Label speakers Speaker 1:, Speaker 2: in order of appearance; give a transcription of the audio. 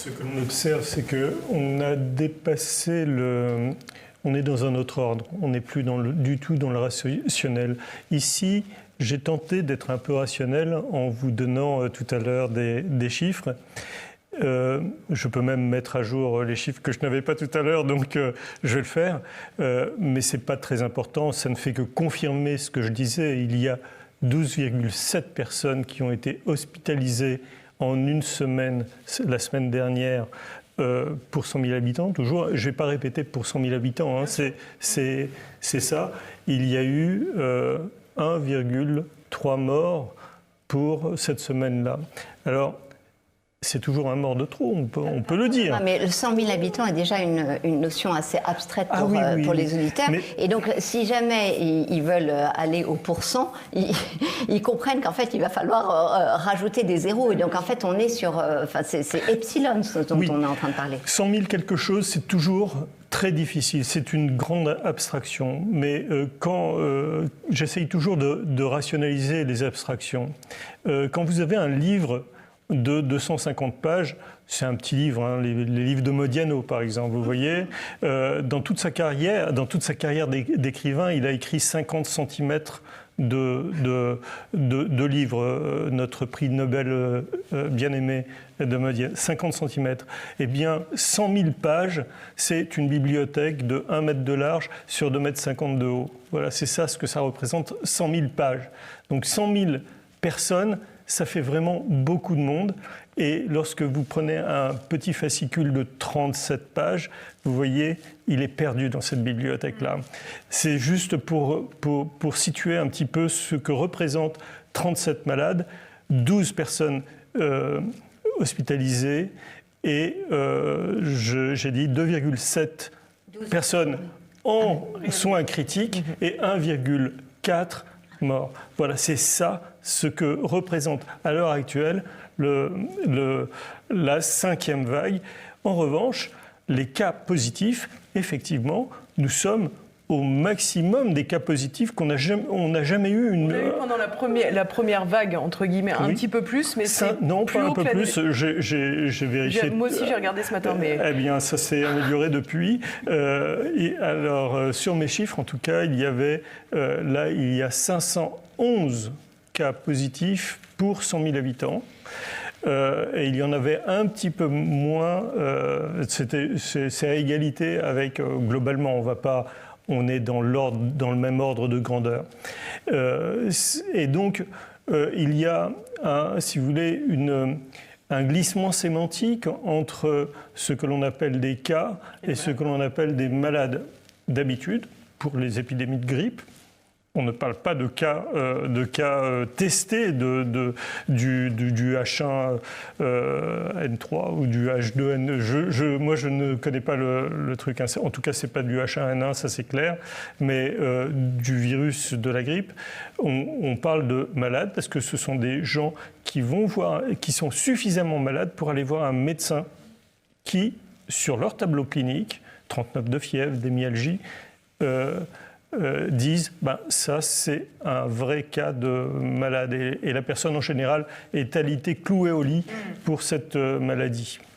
Speaker 1: Ce que l'on observe, c'est qu'on a dépassé le... On est dans un autre ordre, on n'est plus du tout dans le rationnel. Ici, j'ai tenté d'être un peu rationnel en vous donnant tout à l'heure des chiffres. Je peux même mettre à jour les chiffres que je n'avais pas tout à l'heure, donc je vais le faire. Mais ce n'est pas très important, ça ne fait que confirmer ce que je disais. Il y a 12,7 personnes qui ont été hospitalisées en une semaine, la semaine dernière, pour 100 000 habitants. Toujours, je ne vais pas répéter pour 100 000 habitants, hein, c'est ça. Il y a eu 1,3 morts pour cette semaine-là. Alors, c'est toujours un mort de trop, on peut le dire.
Speaker 2: Non, mais 100 000 habitants est déjà une notion assez abstraite pour les auditeurs. Mais... Et donc, si jamais ils veulent aller au pourcent, ils comprennent qu'en fait, il va falloir rajouter des zéros. Et donc, en fait, on est sur... c'est epsilon dont on est en train de parler.
Speaker 1: 100 000 quelque chose, c'est toujours très difficile. C'est une grande abstraction. Mais quand j'essaye toujours de rationaliser les abstractions, quand vous avez un livre de 250 pages, c'est un petit livre, hein, les livres de Modiano par exemple, vous voyez, dans toute sa carrière d'écrivain, il a écrit 50 cm de livres, notre prix Nobel bien-aimé de Modiano, 50 cm. Eh bien, 100 000 pages, c'est une bibliothèque de 1 mètre de large sur 2,50 m de haut. Voilà, c'est ça ce que ça représente, 100 000 pages. Donc 100 000 personnes, ça fait vraiment beaucoup de monde. Et lorsque vous prenez un petit fascicule de 37 pages, vous voyez, il est perdu dans cette bibliothèque-là. C'est juste pour situer un petit peu ce que représentent 37 malades, 12 personnes hospitalisées et j'ai dit 2,7 personnes en soins critiques et 1,4 morts. Voilà, c'est ça ce que représente à l'heure actuelle la 5e vague. En revanche, les cas positifs, effectivement, nous sommes au maximum des cas positifs qu'on n'a jamais, on n'a jamais eu.
Speaker 3: On a eu pendant la première vague, entre guillemets, un petit peu plus, mais c'est
Speaker 1: non,
Speaker 3: plus
Speaker 1: pas un
Speaker 3: haut
Speaker 1: peu
Speaker 3: que
Speaker 1: plus. J'ai vérifié.
Speaker 3: Moi aussi, j'ai regardé ce matin, mais...
Speaker 1: Eh bien, ça s'est amélioré depuis. Et alors, sur mes chiffres, en tout cas, il y avait, là, il y a 511 cas positifs pour 100 000 habitants. Et il y en avait un petit peu moins. C'est à égalité avec, globalement, on est dans le même ordre de grandeur. Et donc, il y a, si vous voulez, un glissement sémantique entre ce que l'on appelle des cas et ce que l'on appelle des malades. D'habitude, pour les épidémies de grippe, on ne parle pas de cas testés du H1N3 ou du H2N. Moi, je ne connais pas le truc. En tout cas, ce n'est pas du H1N1, ça c'est clair. Mais du virus de la grippe, on parle de malades parce que ce sont des gens qui sont suffisamment malades pour aller voir un médecin qui, sur leur tableau clinique, 39 de fièvre, des myalgies, disent ça c'est un vrai cas de malade et la personne en général est alitée, clouée au lit pour cette maladie.